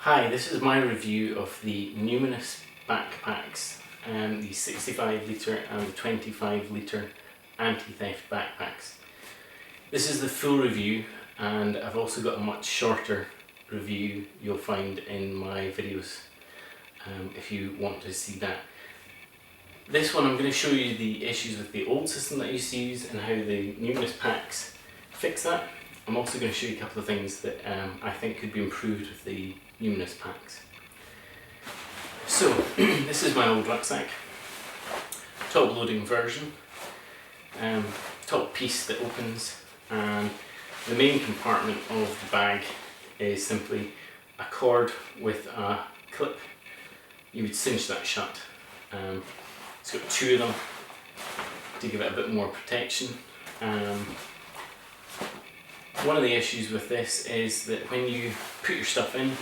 Hi, this is my review of the Numinous Backpacks, the 65ltr and the 25ltr Anti-Theft Backpacks. This is the full review, and I've also got a much shorter review you'll find in my videos if you want to see that. This one I'm going to show you the issues with the old system that I used to use and how the Numinous packs fix that. I'm also going to show you a couple of things that I think could be improved with the Numinous packs. So, this is my old rucksack, top loading version, top piece that opens, and the main compartment of the bag is simply a cord with a clip. You would cinch that shut. It's got two of them to give it a bit more protection. One of the issues with this is that when you put your stuff in,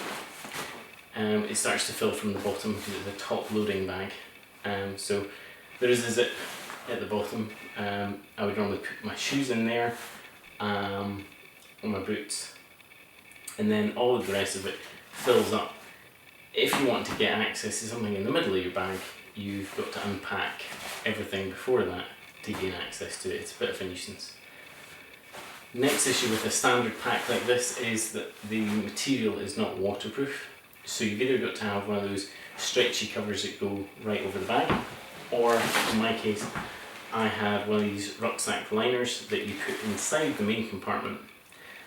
it starts to fill from the bottom because it's a top loading bag. So there is a zip at the bottom. I would normally put my shoes in there, or my boots, and then all of the rest of it fills up. If you want to get access to something in the middle of your bag, you've got to unpack everything before that to gain access to it. It's a bit of a nuisance. Next issue with a standard pack like this is that the material is not waterproof. So you've either got to have one of those stretchy covers that go right over the bag, or in my case I had one of these rucksack liners that you put inside the main compartment,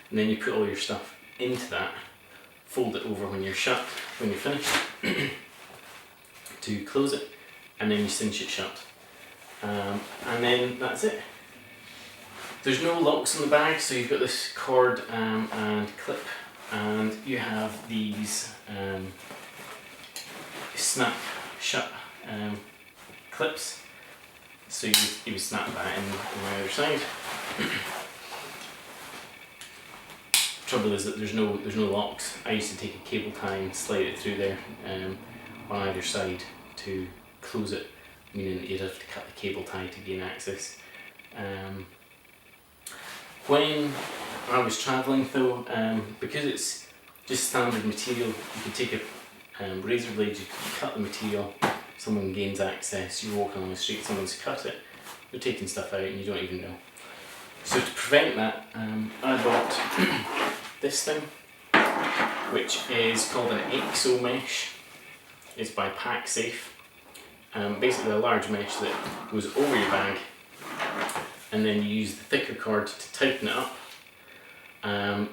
and then you put all your stuff into that, fold it over when you're finished to close it, and then you cinch it shut, and then that's it. There's no locks on the bag, so you've got this cord and clip, and you have these snap shut clips, so you would snap that in on either side. Trouble is that there's no locks. I used to take a cable tie and slide it through there on either side to close it, meaning that you'd have to cut the cable tie to gain access. When I was travelling though, because it's just standard material, you can take a razor blade, you can cut the material, someone gains access, you're walking along the street, someone's cut it, they're taking stuff out and you don't even know. So to prevent that, I bought this thing, which is called an EXO mesh. It's by PackSafe. Basically a large mesh that goes over your bag, and then you use the thicker cord to tighten it up.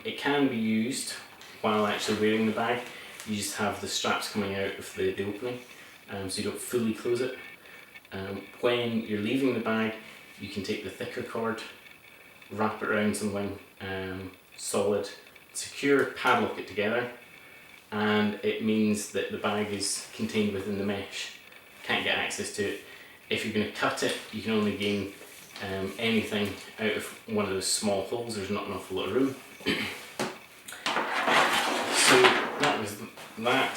It can be used while actually wearing the bag. You just have the straps coming out of the opening, so you don't fully close it. When you're leaving the bag, you can take the thicker cord, wrap it around something solid, secure, padlock it together, and it means that the bag is contained within the mesh. Can't get access to it. If you're going to cut it, you can only gain anything out of one of those small holes. There's not an awful lot of room. So that was that.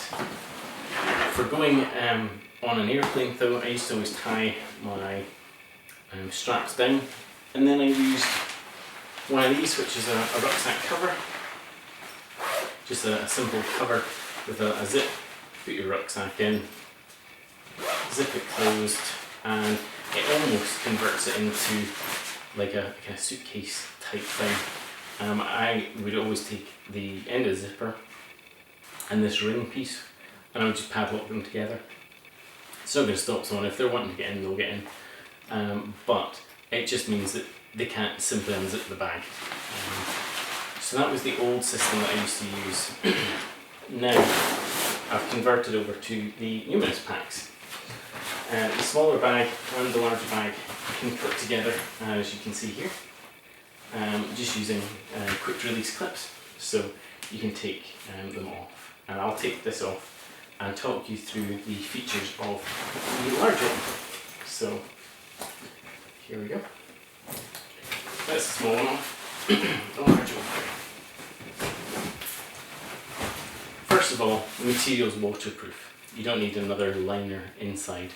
For going on an airplane though, I used to always tie my straps down, and then I used one of these, which is a rucksack cover. Just a simple cover with a zip. Put your rucksack in, zip it closed, and it almost converts it into like a suitcase type thing. I would always take the end of the zipper and this ring piece, and I would just padlock them together. It's not going to stop someone. If they're wanting to get in, they'll get in, but it just means that they can't simply unzip the bag. So that was the old system that I used to use. Now I've converted over to the Numinous packs. The smaller bag and the larger bag can put together, as you can see here, just using quick release clips, so you can take them off. And I'll take this off and talk you through the features of the larger one. So here we go. That's the small one off, the larger one. First of all, the material is waterproof. You don't need another liner inside.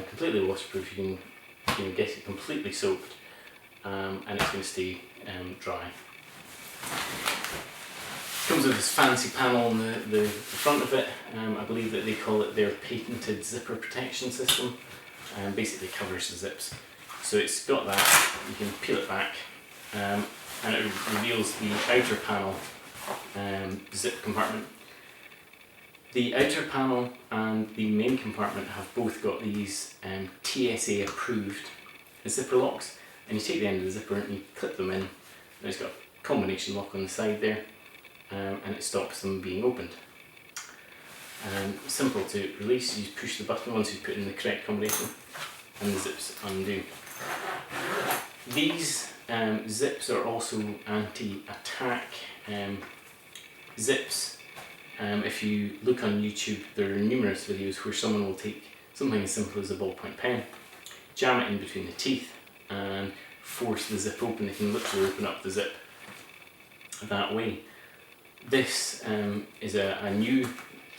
Completely waterproof. You can get it completely soaked, and it's going to stay dry. Comes with this fancy panel on the front of it. I believe that they call it their patented zipper protection system. Basically covers the zips. So it's got that, you can peel it back, and it reveals the outer panel zip compartment. The outer panel and the main compartment have both got these TSA approved zipper locks, and you take the end of the zipper and you clip them in, and it's got a combination lock on the side there, and it stops them being opened. Simple to release, you push the button once you put in the correct combination and the zips undo. These zips are also anti-attack zips. If you look on YouTube, there are numerous videos where someone will take something as simple as a ballpoint pen, jam it in between the teeth and force the zip open. They can literally open up the zip that way. This is a new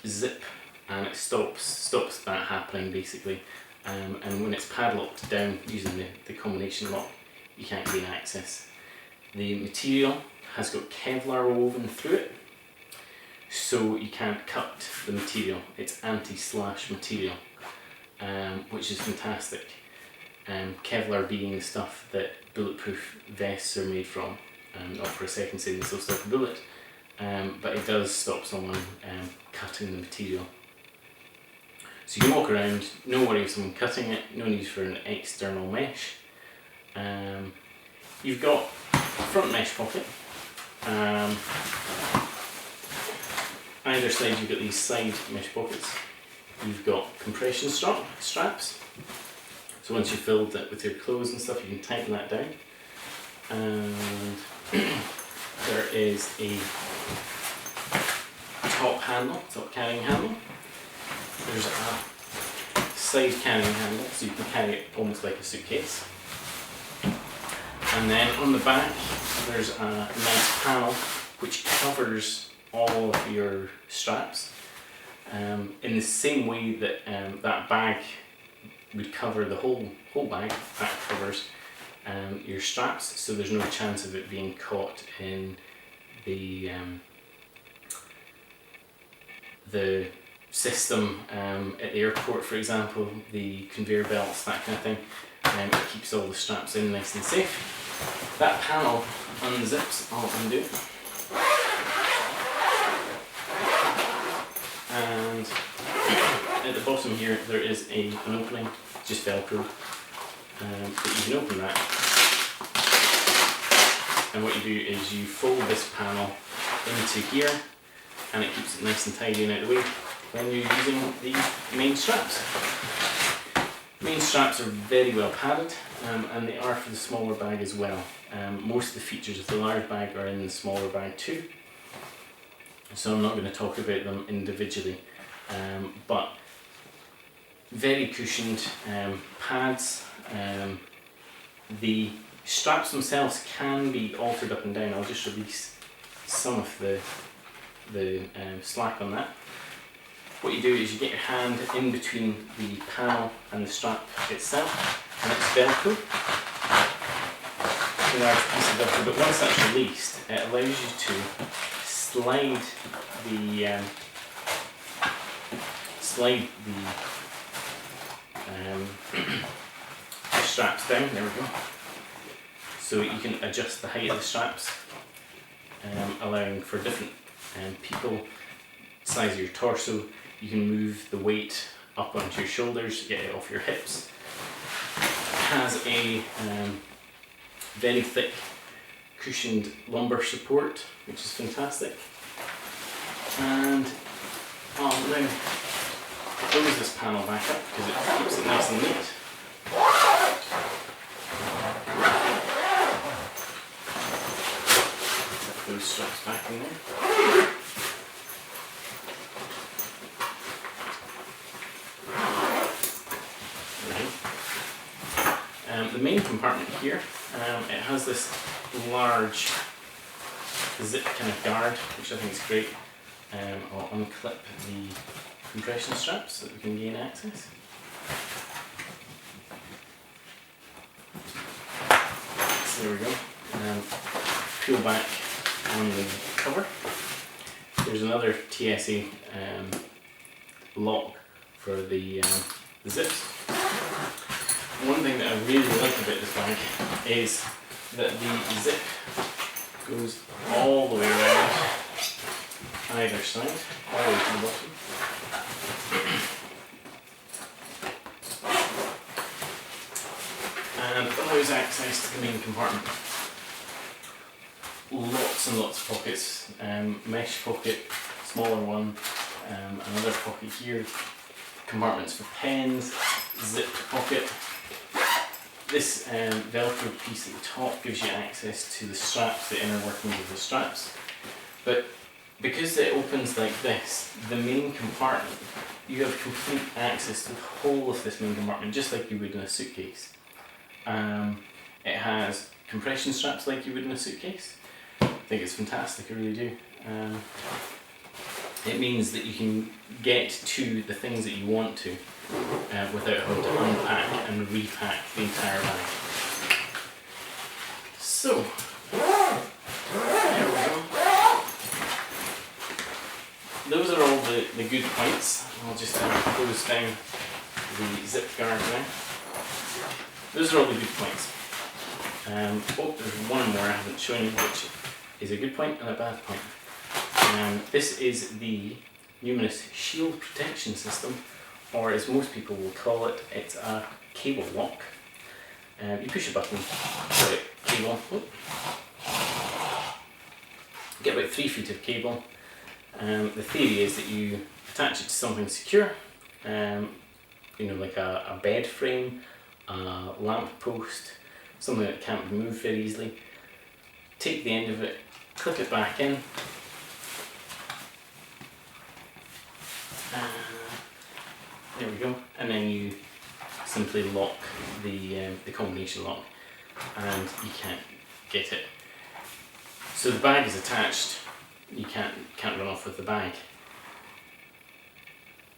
zip, and it stops that happening basically. And when it's padlocked down using the combination lock, you can't gain access. The material has got Kevlar woven through it, so you can't cut the material. It's anti-slash material, which is fantastic. Kevlar being the stuff that bulletproof vests are made from. Not for a second saying this will stop a bullet, but it does stop someone cutting the material. So you can walk around, no worry of someone cutting it, no need for an external mesh. You've got a front mesh pocket. Either side you've got these side mesh pockets. You've got compression straps. So once you've filled it with your clothes and stuff, you can tighten that down. And there is a top carrying handle. There's a side carrying handle, so you can carry it almost like a suitcase. And then on the back, there's a nice panel which covers all of your straps in the same way that that bag would cover the whole bag. That covers your straps, so there's no chance of it being caught in the system at the airport, for example, the conveyor belts, that kind of thing. It keeps all the straps in nice and safe. That panel unzips, I'll undo. And at the bottom here there is an opening, just Velcro, but you can open that, and what you do is you fold this panel into here, and it keeps it nice and tidy and out of the way when you're using the main straps. Main straps are very well padded, and they are for the smaller bag as well. Most of the features of the large bag are in the smaller bag too, so I'm not going to talk about them individually, but very cushioned pads. The straps themselves can be altered up and down. I'll just release some of the slack on that. What you do is you get your hand in between the panel and the strap itself, and it's Velcro. It's a large piece of Velcro, but once that's released, it allows you to slide the straps down. There we go. So you can adjust the height of the straps, allowing for different people, size of your torso. You can move the weight up onto your shoulders, get it off your hips. It has a very thick cushioned lumbar support, which is fantastic. And I'll now close this panel back up because it keeps it nice and neat. Put those straps back in there. The main compartment here, it has this large zip kind of guard, which I think is great. I'll unclip the compression straps so that we can gain access. So there we go. Peel back on the cover. There's another TSA lock for the zips. One thing that I really like about this bag is that the zip goes all the way around either side, all the way to the bottom. And allows access to the main compartment. Lots and lots of pockets, mesh pocket, smaller one, another pocket here, compartments for pens, zipped pocket. This velcro piece at the top gives you access to the straps, the inner workings of the straps. But because it opens like this, the main compartment, you have complete access to the whole of this main compartment, just like you would in a suitcase. It has compression straps like you would in a suitcase. I think it's fantastic, I really do. It means that you can get to the things that you want to without having to unpack and repack the entire bag. So, there we go. Those are all the good points. I'll just close down the zip guard now. Those are all the good points. Oh, there's one more I haven't shown you, which is a good point and a bad point. This is the Numinous Shield Protection System, or as most people will call it, it's a cable lock. You push a button, get cable, get about 3 feet of cable. The theory is that you attach it to something secure, like a bed frame, a lamp post, something that can't be moved very easily. Take the end of it, clip it back in. There we go, and then you simply lock the combination lock, and you can't get it. So the bag is attached. You can't run off with the bag.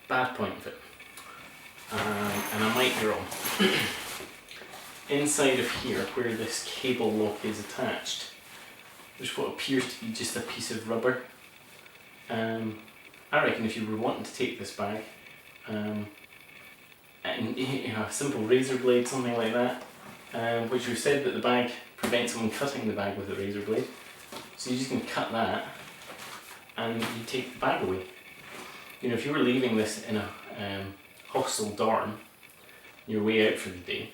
Bad point of it, and I might be wrong. Inside of here, where this cable lock is attached, there's what appears to be just a piece of rubber. I reckon if you were wanting to take this bag, and a simple razor blade, something like that, which we've said that the bag prevents someone cutting the bag with a razor blade, so you're just going to cut that, and you take the bag away. If you were leaving this in a hostel dorm, your way out for the day,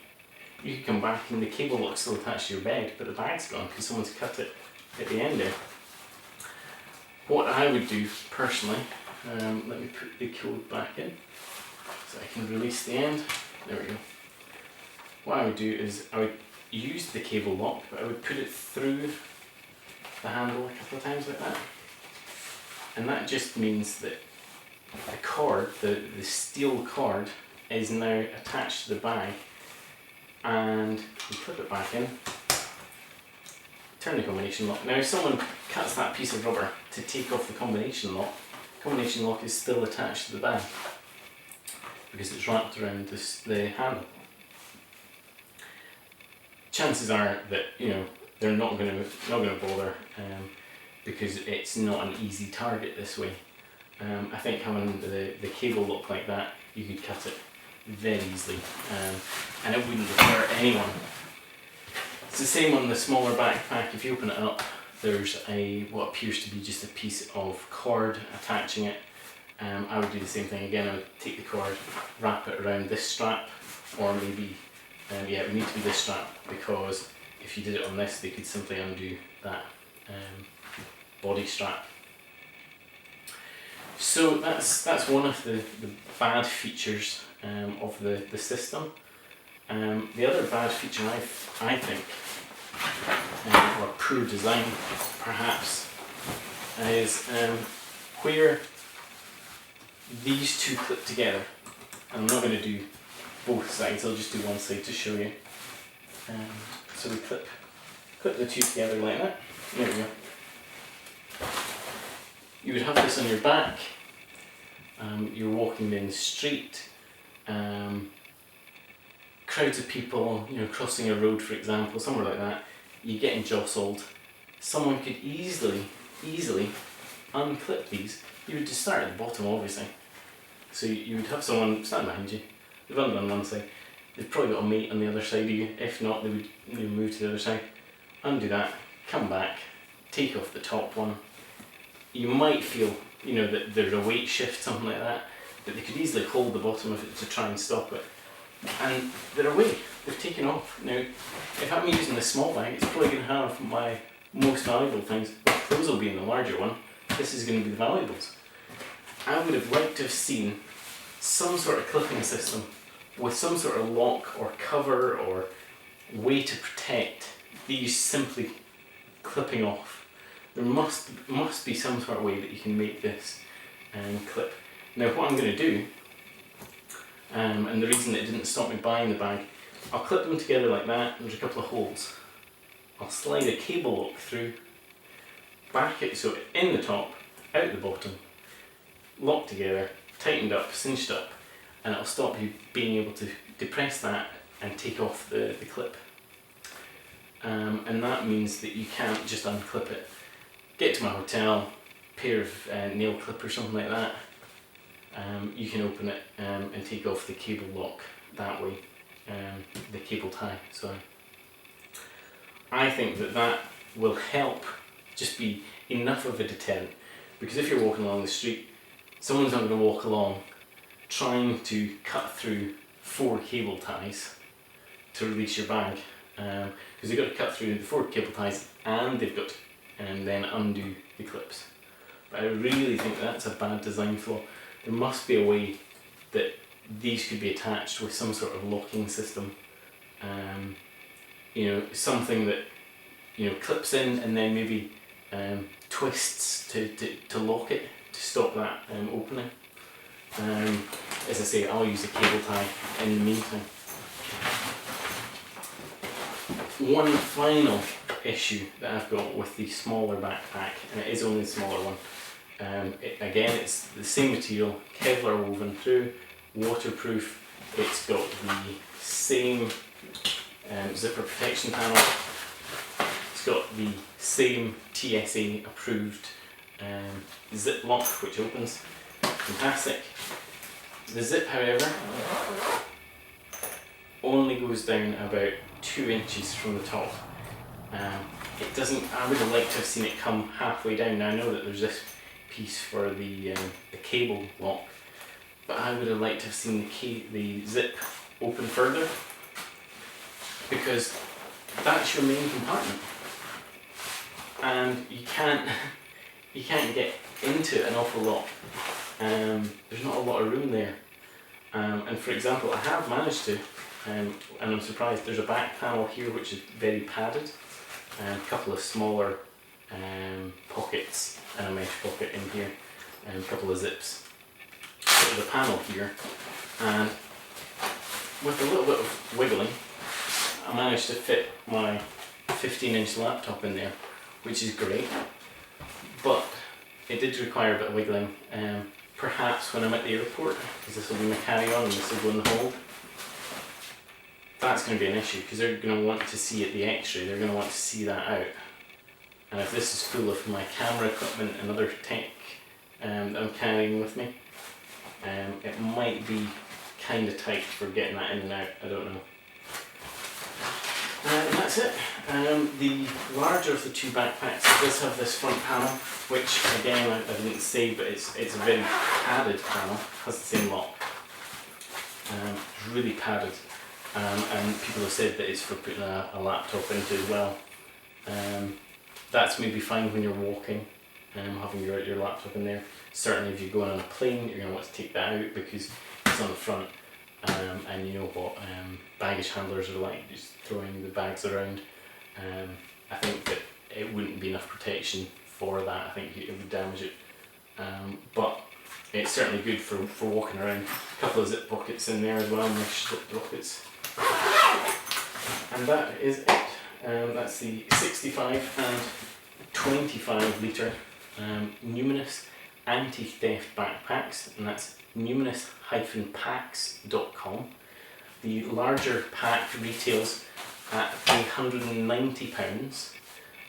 you could come back and the cable lock's still attached to your bed, but the bag's gone because someone's cut it at the end there. What I would do personally, let me put the code back in so I can release the end. There we go. What I would do is I would use the cable lock, but I would put it through the handle a couple of times like that. And that just means that the cord, the steel cord, is now attached to the bag, and you clip it back in, turn the combination lock. Now if someone cuts that piece of rubber to take off the combination lock is still attached to the bag because it's wrapped around the handle. Chances are that they're not going to bother because it's not an easy target this way. I think having the cable lock like that, you could cut it very easily, and it wouldn't deter anyone. It's the same on the smaller backpack. If you open it up, there's what appears to be just a piece of cord attaching it. I would do the same thing again. I would take the cord, wrap it around this strap, or maybe, it would need to be this strap, because if you did it on this, they could simply undo that body strap. So that's one of the bad features of the system. The other bad feature I think, or poor design perhaps, is where these two clip together. And I'm not going to do both sides, I'll just do one side to show you. So we clip the two together like that. There we go. You would have this on your back, you're walking down the street, crowds of people, crossing a road for example, somewhere like that, you're getting jostled. Someone could easily unclip these, you would just start at the bottom obviously. So you would have someone standing behind you, they've undone on one side, they've probably got a mate on the other side of you, if not they would move to the other side, undo that, come back, take off the top one. You might feel, that there's a weight shift, something like that, but they could easily hold the bottom of it to try and stop it. And they're away, they've taken off. Now, if I'm using the small bag, it's probably going to have my most valuable things. Those will be in the larger one. This is going to be the valuables. I would have liked to have seen some sort of clipping system with some sort of lock or cover or way to protect these simply clipping off. There must be some sort of way that you can make this clip. Now what I'm going to do, and the reason that it didn't stop me buying the bag, I'll clip them together like that. There's a couple of holes. I'll slide a cable lock through, back it so in the top, out the bottom, locked together, tightened up, cinched up, and it'll stop you being able to depress that and take off the clip. And that means that you can't just unclip it. Get to my hotel, pair of nail clippers, something like that. You can open it and take off the cable lock that way, the cable tie, sorry. I think that will help just be enough of a deterrent, because if you're walking along the street, someone's not going to walk along trying to cut through 4 cable ties to release your bag, because they've got to cut through the 4 cable ties and they've got to then undo the clips. But I really think that's a bad design flaw. There must be a way that these could be attached with some sort of locking system. Something that clips in and then maybe twists to lock it to stop that opening. As I say, I'll use a cable tie in the meantime. One final issue that I've got with the smaller backpack, and it is only the smaller one. Again, it's the same material, Kevlar woven through, waterproof. It's got the same zipper protection panel. It's got the same TSA approved zip lock which opens. Fantastic. The zip, however, only goes down about 2 inches from the top. It doesn't. I would have liked to have seen it come halfway down. Now I know that there's this piece for the cable lock, but I would have liked to have seen the zip open further, because that's your main compartment, and you can't get into it an awful lot. There's not a lot of room there, and for example, I have managed to, and I'm surprised, there's a back panel here which is very padded, and a couple of smaller pockets and a mesh pocket in here, and a couple of zips. So there's a panel here, and with a little bit of wiggling, I managed to fit my 15-inch laptop in there, which is great, but it did require a bit of wiggling. Perhaps when I'm at the airport, because this will be my carry-on and this will go in the hold, that's going to be an issue, because they're going to want to see it, the X-ray, they're going to want to see that out. And if this is full of my camera equipment and other tech that I'm carrying with me, it might be kind of tight for getting that in and out, I don't know. And that's it. The larger of the 2 backpacks does have this front panel, which again I didn't say, but it's a very padded panel, has the same lock. It's really padded, and people have said that it's for putting a laptop into as well. That's maybe fine when you're walking, having your laptop in there. Certainly if you're going on a plane, you're going to want to take that out because it's on the front, and you know what baggage handlers are like, just throwing the bags around. I think that it wouldn't be enough protection for that. I think it would damage it, but it's certainly good for walking around. A couple of zip pockets in there as well, mesh zip pockets. And that is it. That's the 65 and 25 ltr Numinous Anti-Theft Backpacks, and that's numinous-packs.com. The larger pack retails at £190,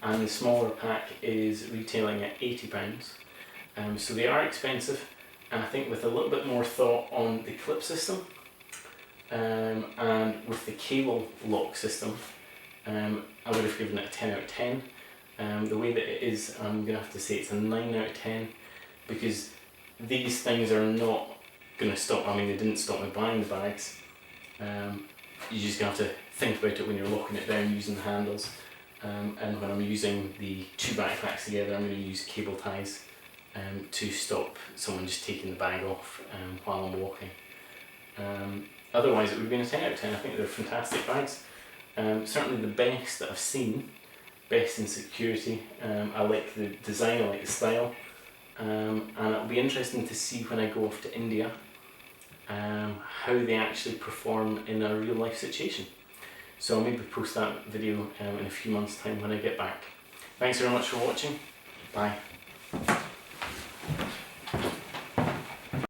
and the smaller pack is retailing at £80. So they are expensive, and I think with a little bit more thought on the clip system and with the cable lock system, I would have given it a 10 out of 10. The way that it is, I'm going to have to say it's a 9 out of 10, because these things are not going to stop. I mean, they didn't stop me buying the bags. You're just going to have to think about it when you're locking it down using the handles. And when I'm using the two backpacks together, I'm going to use cable ties to stop someone just taking the bag off while I'm walking. Otherwise it would have been a 10 out of 10. I think they're fantastic bags. Certainly the best that I've seen, best in security. I like the design, I like the style, and it'll be interesting to see when I go off to India how they actually perform in a real life situation. So I'll maybe post that video in a few months' time when I get back. Thanks very much for watching. Bye.